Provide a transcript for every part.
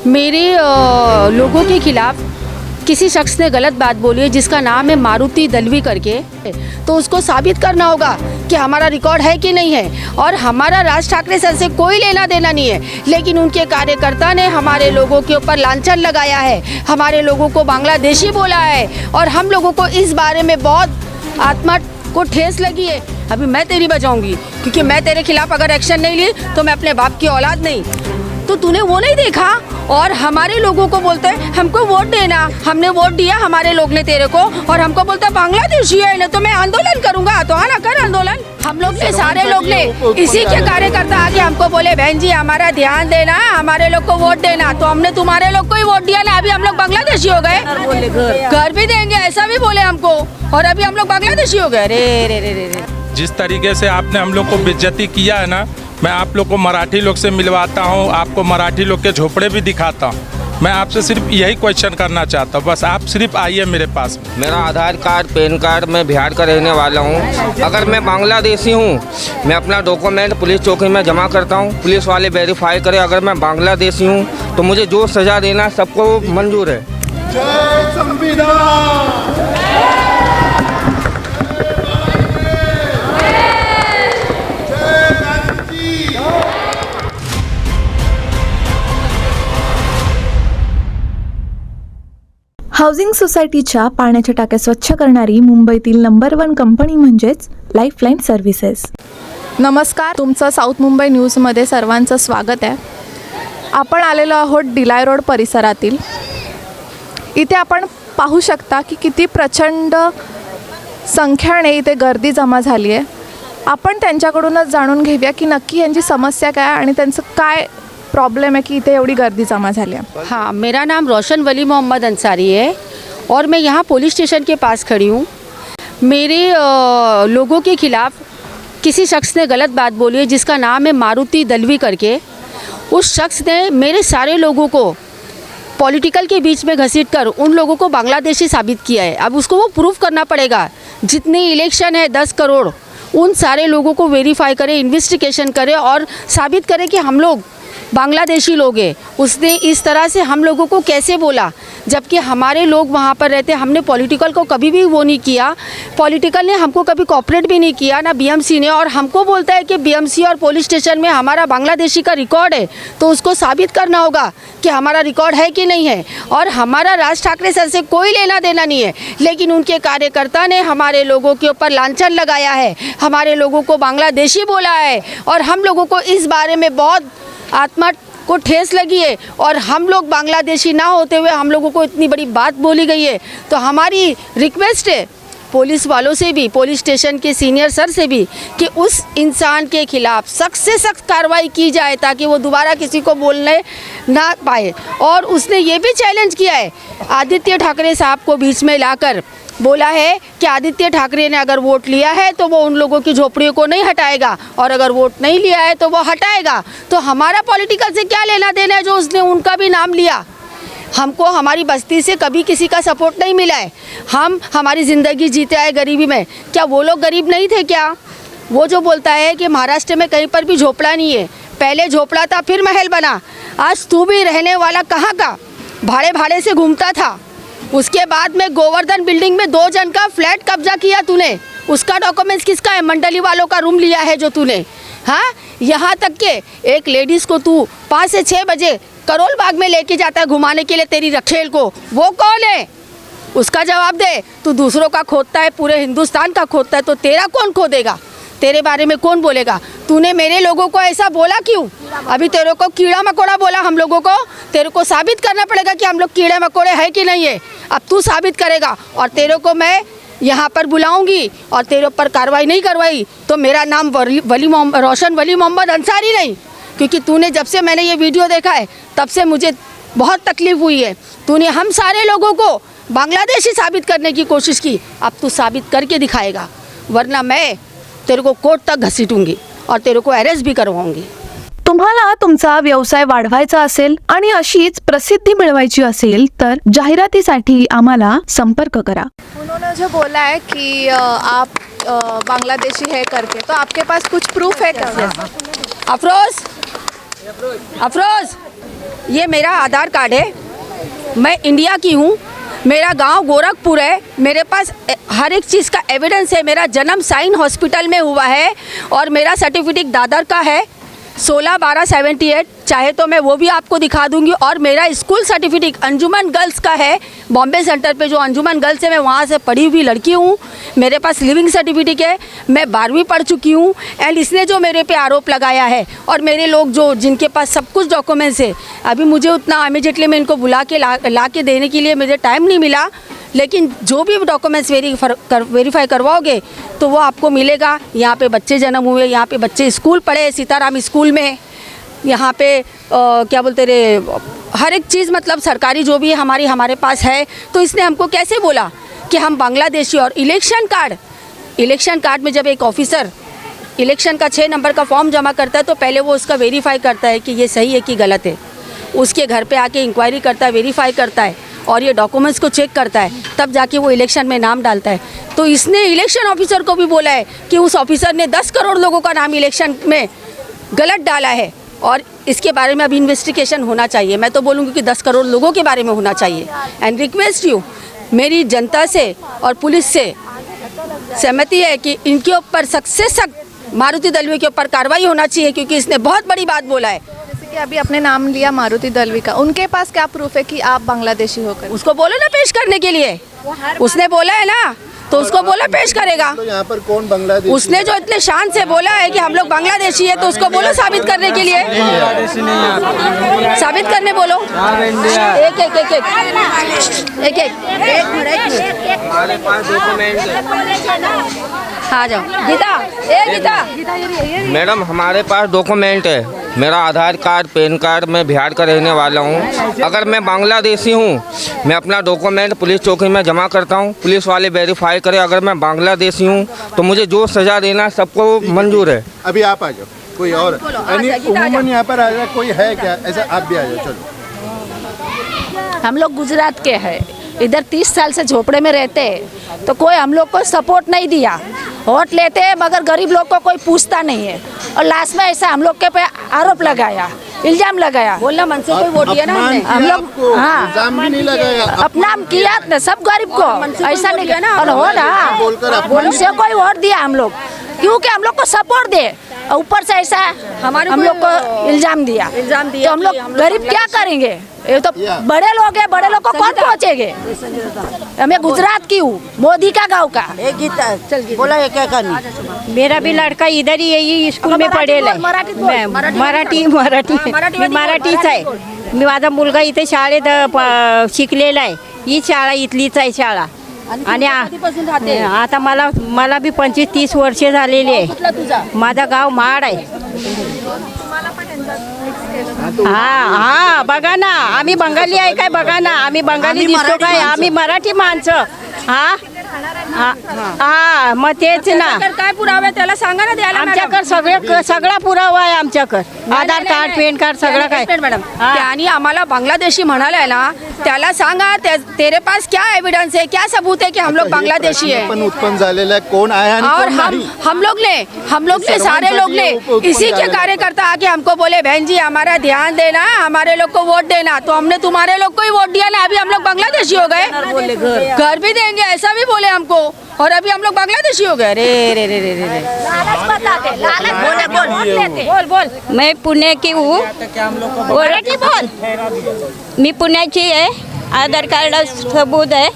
मेरे लोगों के खिलाफ किसी शख्स ने गलत बात बोली है जिसका नाम है मारुति दलवी करके, तो उसको साबित करना होगा कि हमारा रिकॉर्ड है कि नहीं है। और हमारा राज ठाकरे सर से कोई लेना देना नहीं है, लेकिन उनके कार्यकर्ता ने हमारे लोगों के ऊपर लांछन लगाया है, हमारे लोगों को बांग्लादेशी बोला है और हम लोगों को इस बारे में बहुत आत्मा को ठेस लगी है। अभी मैं तेरी बजाऊंगी, क्योंकि मैं तेरे खिलाफ अगर एक्शन नहीं ली तो मैं अपने बाप की औलाद नहीं। तो तूने वो नहीं देखा और हमारे लोगों को बोलते हैं हमको वोट देना, हमने वोट दिया हमारे लोग ने तेरे को, और हमको बोलता है बांग्लादेशी है ना तो मैं आंदोलन करूंगा। तो आना कर आंदोलन। हम लोग ने सारे लोग ने इसी के कार्यकर्ता आके हमको बोले बहन जी हमारा ध्यान देना, हमारे लोग को वोट देना, तो हमने तुम्हारे लोग को ही वोट दिया ना। अभी हम लोग बांग्लादेशी हो गए, घर भी देंगे ऐसा भी बोले हमको, और अभी हम लोग बांग्लादेशी हो गए। रे रे रे रे जिस तरीके से आपने हम लोग को बेइज्जती किया है ना, मैं आप लोग को मराठी लोग से मिलवाता हूँ, आपको मराठी लोग के झोपड़े भी दिखाता हूँ। मैं आपसे सिर्फ यही क्वेश्चन करना चाहता हूँ, बस आप सिर्फ आइए मेरे पास। मेरा आधार कार्ड, पैन कार्ड, मैं बिहार का रहने वाला हूँ। अगर मैं बांग्लादेशी हूँ, मैं अपना डॉक्यूमेंट पुलिस चौकी में जमा करता हूँ, पुलिस वाले वेरीफाई करें। अगर मैं बांग्लादेशी हूँ तो मुझे जो सज़ा देना सबको मंजूर है। जय संविधान। हाऊसिंग सोसायटीच्या पाण्याच्या टाक्या स्वच्छ करणारी मुंबईतील नंबर 1 कंपनी म्हणजेच लाईफलाईन सर्व्हिसेस। नमस्कार, तुमचं साऊथ मुंबई न्यूजमध्ये सर्वांचं स्वागत आहे। आपण आलेलो आहोत डिलाय रोड परिसरातील। इथे आपण पाहू शकता की किती प्रचंड संख्येने इथे गर्दी जमा झाली आहे। आपण त्यांच्याकडूनच जाणून घेऊया की नक्की यांची समस्या काय आणि त्यांचं काय प्रॉब्लम है कि इतने एवढी गर्दी जमा झाली है। हाँ, मेरा नाम रोशन वली मोहम्मद अंसारी है और मैं यहाँ पुलिस स्टेशन के पास खड़ी हूँ। मेरे लोगों के खिलाफ किसी शख्स ने गलत बात बोली है जिसका नाम है मारुति दलवी करके। उस शख्स ने मेरे सारे लोगों को पॉलिटिकल के बीच में घसीटकर उन लोगों को बांग्लादेशी साबित किया है। अब उसको वो प्रूफ करना पड़ेगा। जितने इलेक्शन है 10 करोड़, उन सारे लोगों को वेरीफाई करे, इन्वेस्टिगेशन करे और साबित करे कि हम लोग बांग्लादेशी लोग हैं। उसने इस तरह से हम लोगों को कैसे बोला, जबकि हमारे लोग वहाँ पर रहते। हमने पॉलिटिकल को कभी भी वो नहीं किया, पॉलिटिकल ने हमको कभी कोऑपरेट भी नहीं किया, ना बीएमसी ने। और हमको बोलता है कि बीएमसी और पुलिस स्टेशन में हमारा बांग्लादेशी का रिकॉर्ड है, तो उसको साबित करना होगा कि हमारा रिकॉर्ड है कि नहीं है। और हमारा राज ठाकरे सर से कोई लेना देना नहीं है, लेकिन उनके कार्यकर्ता ने हमारे लोगों के ऊपर लांछन लगाया है, हमारे लोगों को बांग्लादेशी बोला है और हम लोगों को इस बारे में बहुत आत्मा को ठेस लगी है। और हम लोग बांग्लादेशी ना होते हुए हम लोगों को इतनी बड़ी बात बोली गई है। तो हमारी रिक्वेस्ट है पुलिस वालों से भी, पुलिस स्टेशन के सीनियर सर से भी, कि उस इंसान के खिलाफ सख्त से सख्त कार्रवाई की जाए ताकि वो दोबारा किसी को बोलने ना पाए। और उसने ये भी चैलेंज किया है आदित्य ठाकरे साहब को बीच में लाकर, बोला है कि आदित्य ठाकरे ने अगर वोट लिया है तो वो उन लोगों की झोपड़ियों को नहीं हटाएगा, और अगर वोट नहीं लिया है तो वो हटाएगा। तो हमारा पॉलिटिकल से क्या लेना देना है जो उसने उनका भी नाम लिया। हमको हमारी बस्ती से कभी किसी का सपोर्ट नहीं मिला है। हम हमारी ज़िंदगी जीते आए गरीबी में। क्या वो लोग गरीब नहीं थे क्या? वो जो बोलता है कि महाराष्ट्र में कहीं पर भी झोपड़ा नहीं है, पहले झोपड़ा था फिर महल बना। आज तू भी रहने वाला कहाँ का? भाड़े से घूमता था। उसके बाद में गोवर्धन बिल्डिंग में 2 जन का फ्लैट कब्जा किया तूने, उसका डॉक्यूमेंट्स किसका है? मंडली वालों का रूम लिया है जो तूने। हाँ, यहाँ तक के एक लेडीज़ को तू 5 से 6 बजे करोल बाग में लेके जाता है घुमाने के लिए तेरी रखेल को, वो कौन है? उसका जवाब दे। तू दूसरों का खोदता है, पूरे हिंदुस्तान का खोदता है, तो तेरा कौन खोदेगा? तेरे बारे में कौन बोलेगा? तूने मेरे लोगों को ऐसा बोला क्यों? अभी तेरे को कीड़ा मकोड़ा बोला हम लोगों को। तेरे को साबित करना पड़ेगा कि हम लोग कीड़े मकोड़े हैं कि नहीं है। अब तू साबित करेगा और तेरे को मैं यहाँ पर बुलाऊंगी और तेरे ऊपर कार्रवाई नहीं करवाई तो मेरा नाम रोशन वली मोहम्मद अंसारी नहीं। क्योंकि तूने जब से मैंने ये वीडियो देखा है तब से मुझे बहुत तकलीफ़ हुई है। तूने हम सारे लोगों को बांग्लादेशी साबित करने की कोशिश की, अब तू साबित करके दिखाएगा, वरना मैं तेरे को कोर्ट तक घसीटूंगी और तेरे को अरेस्ट भी करवाऊंगी। तुम्हाला तुमचा व्यवसाय वाढवायचा असेल आणि अशीच प्रसिद्धी मिळवायची असेल तर जाहिरातीसाठी आम्हाला संपर्क करा। उन्होंने जो बोला है कि आप बांग्लादेशी है करके, तो आपके पास कुछ प्रूफ है क्या? अफरोज, ये मेरा आधार कार्ड है, मैं इंडिया की हूँ, मेरा गांव गोरखपुर है, मेरे पास हर एक चीज़ का एविडेंस है। मेरा जन्म साइन हॉस्पिटल में हुआ है और मेरा सर्टिफिकेट दादर का है 16/12/78, चाहे तो मैं वो भी आपको दिखा दूंगी। और मेरा स्कूल सर्टिफिकेट अंजुमन गर्ल्स का है, बॉम्बे सेंटर पे जो अंजुमन गर्ल्स है, मैं वहाँ से पढ़ी हुई लड़की हूँ। मेरे पास लिविंग सर्टिफिकेट है, मैं 12वीं पढ़ चुकी हूँ। एंड इसने जो मेरे पे आरोप लगाया है और मेरे लोग जो जिनके पास सब कुछ डॉक्यूमेंट्स है, अभी मुझे उतना इमीडिएटली मैं इनको बुला के ला के देने के लिए मुझे टाइम नहीं मिला, लेकिन जो भी डॉक्यूमेंट्स वेरीफाई करवाओगे तो वो आपको मिलेगा। यहाँ पे बच्चे जन्म हुए, यहाँ पे बच्चे स्कूल पढ़े, सीताराम स्कूल में, यहाँ पे क्या बोलते रहे, हर एक चीज़ मतलब सरकारी जो भी है हमारे पास है। तो इसने हमको कैसे बोला कि हम बांग्लादेशी। और इलेक्शन कार्ड में जब एक ऑफिसर इलेक्शन का 6 नंबर का फॉर्म जमा करता है तो पहले वो उसका वेरीफाई करता है कि ये सही है कि गलत है। उसके घर पे आके इंक्वायरी करता है, वेरीफाई करता है और ये डॉक्यूमेंट्स को चेक करता है, तब जाके वो इलेक्शन में नाम डालता है। तो इसने इलेक्शन ऑफिसर को भी बोला है कि उस ऑफिसर ने 10 करोड़ लोगों का नाम इलेक्शन में गलत डाला है और इसके बारे में अभी इन्वेस्टिगेशन होना चाहिए। मैं तो बोलूँगी कि 10 करोड़ लोगों के बारे में होना चाहिए। एंड रिक्वेस्ट यू, मेरी जनता से और पुलिस से सहमति है कि इनके ऊपर सख्त से सख्त मारुति दलवी के ऊपर कार्रवाई होना चाहिए, क्योंकि इसने बहुत बड़ी बात बोला है। जैसे कि अभी आपने नाम लिया मारुति दलवी का, उनके पास क्या प्रूफ है कि आप बांग्लादेशी होकर? उसको बोलो ना पेश करने के लिए, उसने बोला है ना, तो उसको बोलो पेश करेगा। तो यहाँ पर कौन बांग्लादेश? उसने जो इतने शान से बोला है कि हम लोग बांग्लादेशी है, तो उसको बोलो साबित करने के लिए, साबित करने बोलो। एक हमारे पास डॉक्यूमेंट आ जाओ गीता। मैडम, हमारे पास डॉक्यूमेंट है, मेरा आधार कार्ड, पैन कार्ड, मैं बिहार का रहने वाला हूँ। अगर मैं बांग्लादेशी हूँ, मैं अपना डॉक्यूमेंट पुलिस चौकी में जमा करता हूँ, पुलिस वाले वेरीफाई करें। अगर मैं बांग्लादेशी हूँ तो मुझे जो सज़ा देना सबको मंजूर है। अभी आप आ जाओ, कोई और उमूमन यहाँ पर आ जाए, कोई है क्या ऐसा? आप भी आ जाओ, चलो। हम लोग गुजरात के हैं, इधर 30 साल से झोपड़े में रहते हैं, तो कोई हम लोग को सपोर्ट नहीं दिया। वोट लेते हैं मगर गरीब लोग को कोई पूछता नहीं है, और लास्ट में ऐसा हम लोग के पे आरोप लगाया, इल्जाम लगाया। बोलना मन से कोई वोट दिया ना हमने, हम लोग हाँ इल्जाम भी नहीं लगाया, अपना किया न, सब गरीब को ऐसा नहीं किया ना। और हो बोलकर ना बोलो से कोई वोट दिया हम लोग, क्योंकि हम लोग को सपोर्ट दे, ऊपर से ऐसा हम लोग को इल्जाम दिया। तो हम लोग गरीब क्या करेंगे? ये तो बड़े लोग हैं, बड़े लोग को कौन पहुँचेंगे? मैं गुजरात की हूँ, मोदी का गाँव का। बोला है क्या करनी? मेरा भी लड़का इधर ही यही स्कूल में पडेल आहे. मराठीच आहे. मी माझा मुलगा इथे शाळेत शिकलेला आहे. ही शाळा इथलीच आहे शाळा. आणि आता मला बी 25-30 वर्षे झालेली आहे. माझा गाव महाड आहे. हा बघा ना, आम्ही बंगाली आहे काय? बघा ना, आम्ही बंगाली दिसतो काय? आम्ही मराठी माणसं. हा मग तेच ना. काय पुरावा त्याला सांगा ना द्यायला. आमच्याकडे सगळा पुरावा आहे. आमच्याकडे आधार कार्ड, पॅन कार्ड सगळं काय. मॅडम, त्याने आम्हाला बांग्लादेशी म्हणालाय ना, त्याला सांगा तेरे पास क्या एविडेंस है, क्या सबूत है कि हम लोग बांग्लादेशी है. पण उत्पन्न झालेला आहे, कोण आहे आणि और कोण नाही. हम लोग ने सारे लोग ने इसी के कार्यकर्ता आके हमको बोले, बहन जी हमारा ध्यान देना, हमारे लोग को वोट देना. तो हमने तुम्हारे लोग को ही वोट दिया ना. अभी हम लोग बांग्लादेशी हो गए. घर भी देंगे ऐसा भी बोले हमको, और अभी हम लोग बांग्लादेशी हो गए. रे रे रे रे रे बोल. मैं पुणे की हूँ. मराठी बोल. मी पुण्याची आहे. आधार कार्ड सबूत आहे.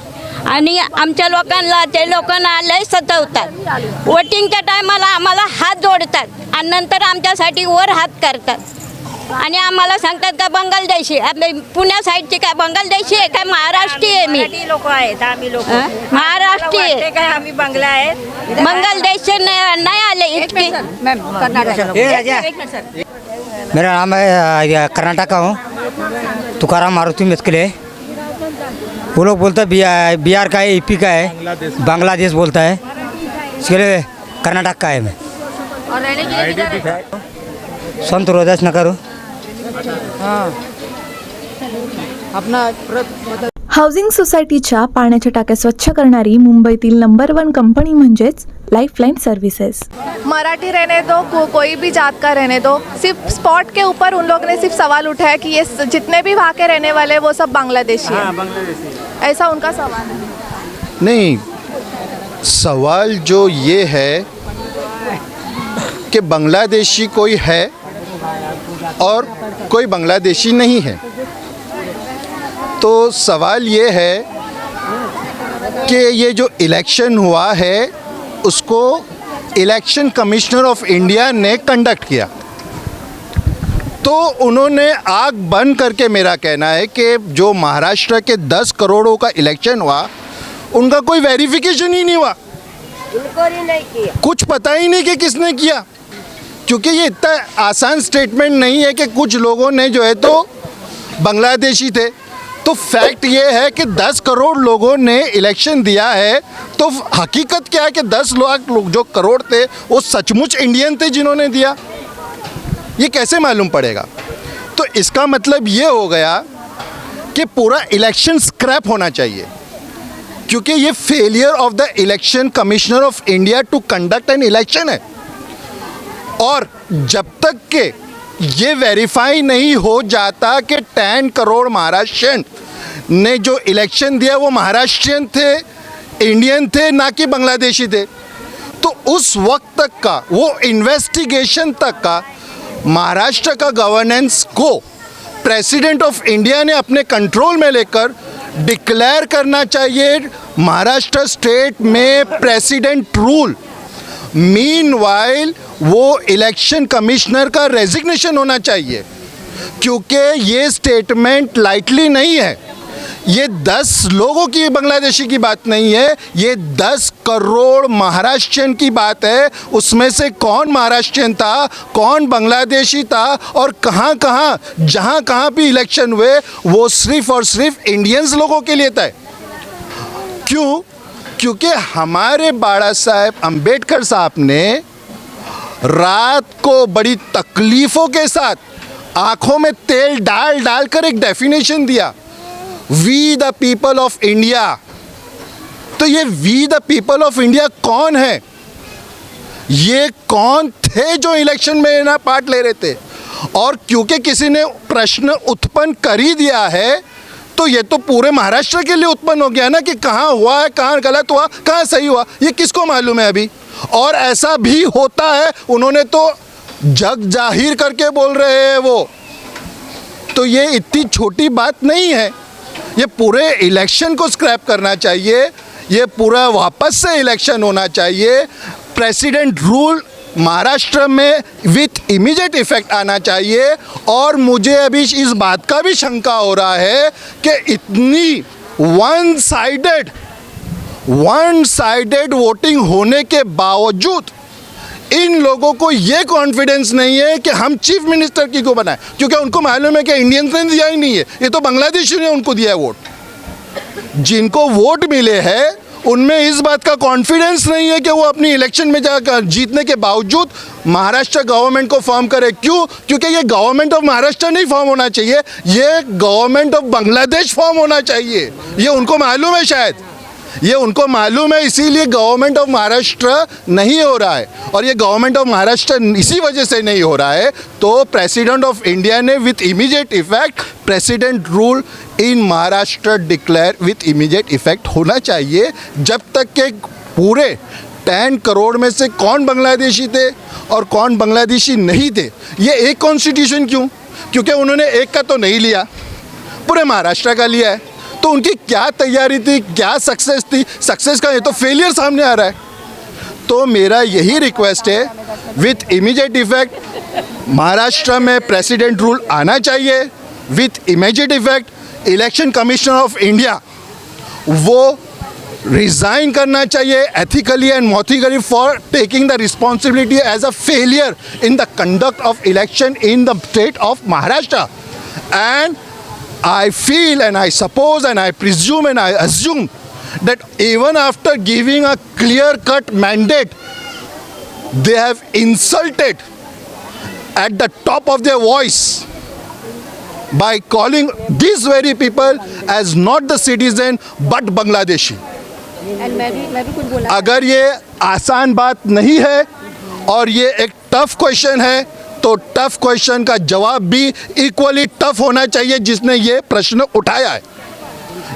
आणि आमच्या लोकांना ते लोकांना लय सतवतात. वोटिंगच्या टायमाला आम्हाला हात जोडतात आणि नंतर आमच्यासाठी वर हात करतात आणि आम्हाला सांगतात का बंगालदेशी. पुण्या साईडची काय बंगालदेशी आहे काय? महाराष्ट्रीय आहे मी. लोक आहेत आम्ही लोक महाराष्ट्रीय काय? आम्ही बंगला आहेत. बंगालदेश नाही आले इतके. मेरा नाम है कर्नाटक का हूँ, तुकाराम मारुति मिस्किले. वो लोग बोलते हैं बिहार का है, यूपी का है, बांग्लादेश बोलता है. इसके लिए कर्नाटक का है मैं. और रहने के लिए किधर है? संत रोदास नगर. हाऊसिंग सोसायटीच्या पाण्याच्या टाक्या स्वच्छ करणारी मुंबईतील नंबर 1 कंपनी म्हणजेच लाइफलाइन सर्विसेज। मराठी रहने दो, कोई भी जात का रहने दो, सिर्फ स्पॉट के ऊपर उन लोगों ने सिर्फ सवाल उठाया कि ये जितने भी वहाँ के रहने वाले वो सब बांग्लादेशी हैं। ऐसा उनका सवाल है। नहीं, सवाल जो ये है कि बांग्लादेशी कोई है और कोई बांग्लादेशी नहीं है, तो सवाल ये है कि ये जो इलेक्शन हुआ है उसको इलेक्शन कमिश्नर ऑफ इंडिया ने कंडक्ट किया, तो उन्होंने आँख बंद करके, मेरा कहना है कि जो महाराष्ट्र के 10 करोड़ों का इलेक्शन हुआ उनका कोई वेरिफिकेशन ही नहीं हुआ, कुछ पता ही नहीं कि किसने किया, क्योंकि ये इतना आसान स्टेटमेंट नहीं है कि कुछ लोगों ने जो है तो बांग्लादेशी थे। तो फैक्ट ये है कि 10 करोड़ लोगों ने इलेक्शन दिया है, तो हकीकत क्या है कि 10 लाख लोग जो करोड़ थे वो सचमुच इंडियन थे जिन्होंने दिया, ये कैसे मालूम पड़ेगा? तो इसका मतलब ये हो गया कि पूरा इलेक्शन स्क्रैप होना चाहिए, क्योंकि ये failure of the election commissioner of India to conduct an election है। और जब तक के ये वेरीफाई नहीं हो जाता कि 10 करोड़ महाराष्ट्रियन ने जो इलेक्शन दिया वो महाराष्ट्रियन थे, इंडियन थे, ना कि बांग्लादेशी थे, तो उस वक्त तक का वो इन्वेस्टिगेशन तक का महाराष्ट्र का गवर्नेंस को प्रेसिडेंट ऑफ इंडिया ने अपने कंट्रोल में लेकर डिक्लेयर करना चाहिए महाराष्ट्र स्टेट में प्रेसिडेंट रूल। मीनवाइल वो इलेक्शन कमिश्नर का रेजिग्नेशन होना चाहिए, क्योंकि ये स्टेटमेंट लाइटली नहीं है। ये 10 लोगों की बांग्लादेशी की बात नहीं है, ये 10 करोड़ महाराष्ट्रियन की बात है। उसमें से कौन महाराष्ट्रियन था, कौन बांग्लादेशी था, और कहाँ कहाँ जहाँ कहाँ भी इलेक्शन हुए वो सिर्फ और सिर्फ इंडियंस लोगों के लिए था। क्यों? क्योंकि हमारे बाबा साहेब अम्बेडकर साहब ने रात को बड़ी तकलीफ़ों के साथ आँखों में तेल डाल डाल कर एक डेफिनेशन दिया, we the people of India. तो ये we the people of India कौन है? ये कौन थे जो इलेक्शन में ना पार्ट ले रहे थे? और क्योंकि किसी ने प्रश्न उत्पन्न कर ही दिया है, तो ये तो पूरे महाराष्ट्र के लिए उत्पन्न हो गया ना कि कहाँ हुआ है, कहाँ गलत हुआ, कहाँ सही हुआ, ये किसको मालूम है अभी? और ऐसा भी होता है, उन्होंने तो जग जाहिर करके बोल रहे हैं वो। तो ये इतनी छोटी बात नहीं है, ये पूरे इलेक्शन को स्क्रैप करना चाहिए, ये पूरा वापस से इलेक्शन होना चाहिए, प्रेसिडेंट रूल महाराष्ट्र में विथ इमीडिएट इफेक्ट आना चाहिए। और मुझे अभी इस बात का भी शंका हो रहा है कि इतनी वन साइडेड वोटिंग होने के बावजूद इन लोगों को ये कॉन्फिडेंस नहीं है कि हम चीफ मिनिस्टर की को बनाए, क्योंकि उनको मालूम है कि इंडियंस ने दिया ही नहीं है, ये तो बांग्लादेशी ने उनको दिया है वोट। जिनको वोट मिले हैं उनमें इस बात का कॉन्फिडेंस नहीं है कि वो अपनी इलेक्शन में जाकर जीतने के बावजूद महाराष्ट्र गवर्नमेंट को फॉर्म करे। क्यों? क्योंकि ये गवर्नमेंट ऑफ महाराष्ट्र नहीं फॉर्म होना चाहिए, ये गवर्नमेंट ऑफ बांग्लादेश फॉर्म होना चाहिए। ये उनको मालूम है, शायद ये उनको मालूम है, इसीलिए गवर्नमेंट ऑफ महाराष्ट्र नहीं हो रहा है। और ये गवर्नमेंट ऑफ महाराष्ट्र इसी वजह से नहीं हो रहा है, तो प्रेसिडेंट ऑफ इंडिया ने with immediate effect president rule in Maharashtra declare with immediate effect होना चाहिए। जब तक के पूरे 10 करोड़ में से कौन बांग्लादेशी थे और कौन बांग्लादेशी नहीं थे, ये एक कॉन्स्टिट्यूशन क्यों? क्योंकि उन्होंने एक का तो नहीं लिया, पूरे महाराष्ट्र का लिया है। तो उनकी क्या तैयारी थी, क्या सक्सेस थी? सक्सेस का ये तो फेलियर सामने आ रहा है। तो मेरा यही रिक्वेस्ट है, विथ इमीडिएट इफेक्ट महाराष्ट्र में प्रेसिडेंट रूल आना चाहिए, with immediate effect election commissioner of India वो रिज़ाइन करना चाहिए एथिकली एंड मॉथिकली for taking the responsibility as a failure in the conduct of election in the state of Maharashtra. And I feel and I suppose and I presume and I assume that even after giving a clear-cut mandate, they have insulted at the top of their voice by calling these very people as not the citizen but Bangladeshi. मैं भी कुछ बोला। अगर ये आसान बात नहीं है और ये एक टफ क्वेश्चन है तो टफ क्वेश्चन का जवाब भी इक्वली टफ होना चाहिए जिसने ये प्रश्न उठाया है।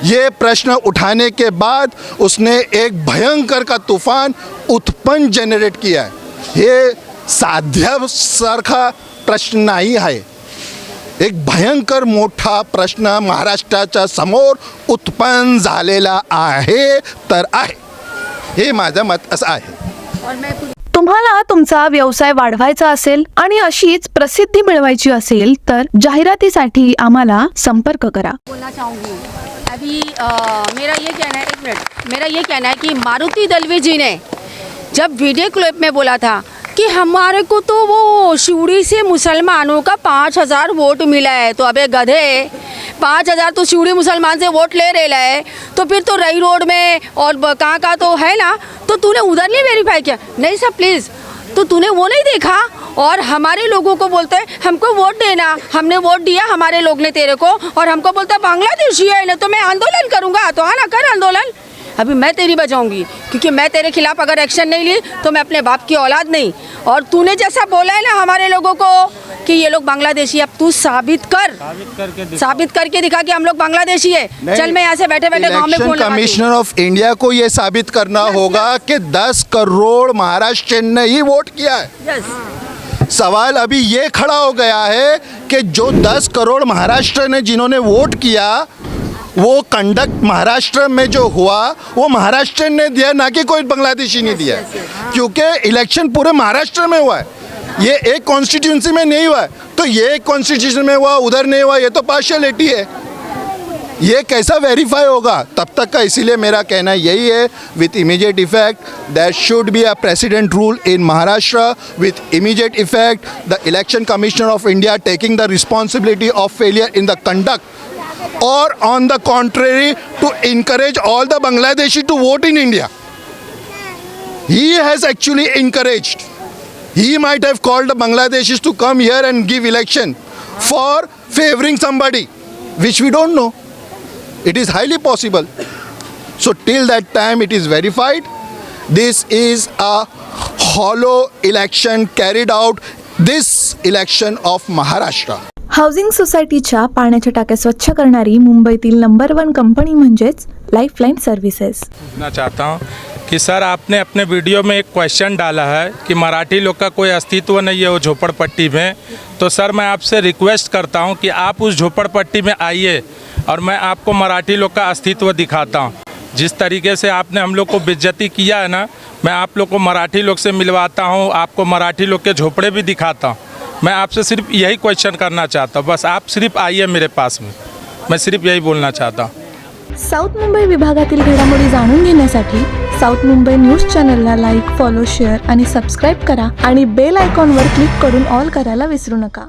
ये प्रश्न उठाने के बाद उसने एक भयंकर का तूफान उत्पन्न जनरेट किया है। हे साध्यासारखा प्रश्न नाही आहे, एक भयंकर मोठा प्रश्न महाराष्ट्राच्या समोर उत्पन्न झालेला आहे तर आहे, हे माझं मत असं आहे। तुम्हाला तुमचा व्यवसाय वाढवायचा असेल आणि अशीच प्रसिद्धी मिळवायची असेल तर जाहिरातीसाठी आम्हाला संपर्क करा। बोलना चाहूँगी अभी मेरा ये कहना है, एक मिनट, मेरा ये कहना है कि मारुति दलवी जी ने जब वीडियो क्लिप में बोला था कि हमारे को तो वो शिवड़ी से मुसलमानों का 5,000 वोट मिला है, तो अबे गधे 5,000 तो शिवड़ी मुसलमान से वोट ले रहे है, तो फिर तो रई रोड में और कहाँ का तो है ना, तो तूने उधर नहीं वेरीफाई किया? नहीं सर प्लीज़, तो तूने वो नहीं देखा और हमारे लोगों को बोलते हैं हमको वोट देना, हमने वोट दिया हमारे लोग ने तेरे को, और हमको बोलता बांग्लादेशी है ना तो मैं आंदोलन करूँगा, तो आना कर आंदोलन। अभी मैं तेरी बजाऊंगी क्योंकि मैं तेरे खिलाफ अगर एक्शन नहीं ली तो मैं अपने बाप की औलाद नहीं। और तूने जैसा बोला है ना हमारे लोगों को कि ये लोग बांग्लादेशी, अब तू साबित करके दिखा कि हम लोग बांग्लादेशी है। चल मैं यहाँ से बैठे बैठे गाँव में फोन लगा दूँ। कमिश्नर ऑफ इंडिया को ये साबित करना होगा कि 10 करोड़ महाराष्ट्र ने ही वोट किया है। सवाल अभी ये खड़ा हो गया है कि जो 10 करोड़ महाराष्ट्र ने जिन्होंने वोट किया वो कंडक्ट महाराष्ट्र में जो हुआ वो महाराष्ट्र ने दिया, ना कि कोई बांग्लादेशी ने दिया, क्योंकि इलेक्शन पूरे महाराष्ट्र में हुआ है, ये एक कॉन्स्टिट्यूंसी में नहीं हुआ है। तो ये एक कॉन्स्टिट्यूशन में हुआ उधर नहीं हुआ, ये तो पार्शियलिटी है, ये कैसा वेरीफाई होगा तब तक का। इसीलिए मेरा कहना यही है, with immediate effect there should be a president rule in Maharashtra with immediate effect, the election commissioner of India taking the responsibility of failure in the conduct, or on the contrary to encourage all the Bangladeshi to vote in India. He has actually encouraged. He might have called the Bangladeshis to come here and give election for favoring somebody, which we don't know. It is highly possible. So till that time it is verified. This is a hollow election carried out, this election of Maharashtra. Housing सोसायटीच्या पाण्याच्या टाक्या स्वच्छ करणारी मुंबईतील number 1 company म्हणजेच lifeline services. पूछना चाहता हूँ कि सर आपने अपने वीडियो में एक क्वेश्चन डाला है कि मराठी लोग का कोई अस्तित्व नहीं है वो झोपड़पट्टी में, तो सर मैं आपसे रिक्वेस्ट करता हूँ कि आप उस झोपड़पट्टी में आइए और मैं आपको मराठी लोग का अस्तित्व दिखाता हूँ। जिस तरीके से आपने हम लोग को बेइज्जती किया है ना, मैं आप लोग को मराठी लोग से मिलवाता हूँ, आपको मराठी लोग के झोपड़े भी दिखाता हूँ। मैं आपसे सिर्फ यही क्वेश्चन करना चाहता हूँ, बस आप सिर्फ आइए मेरे पास में, मैं सिर्फ यही बोलना चाहता हूँ। साऊथ मुंबई विभागातील घडामोडी जाणून घेण्यासाठी साऊथ मुंबई न्यूज चॅनलला लाईक, फॉलो, शेअर आणि सबस्क्राईब करा आणि बेल आयकॉनवर क्लिक करून ऑल करायला विसरू नका।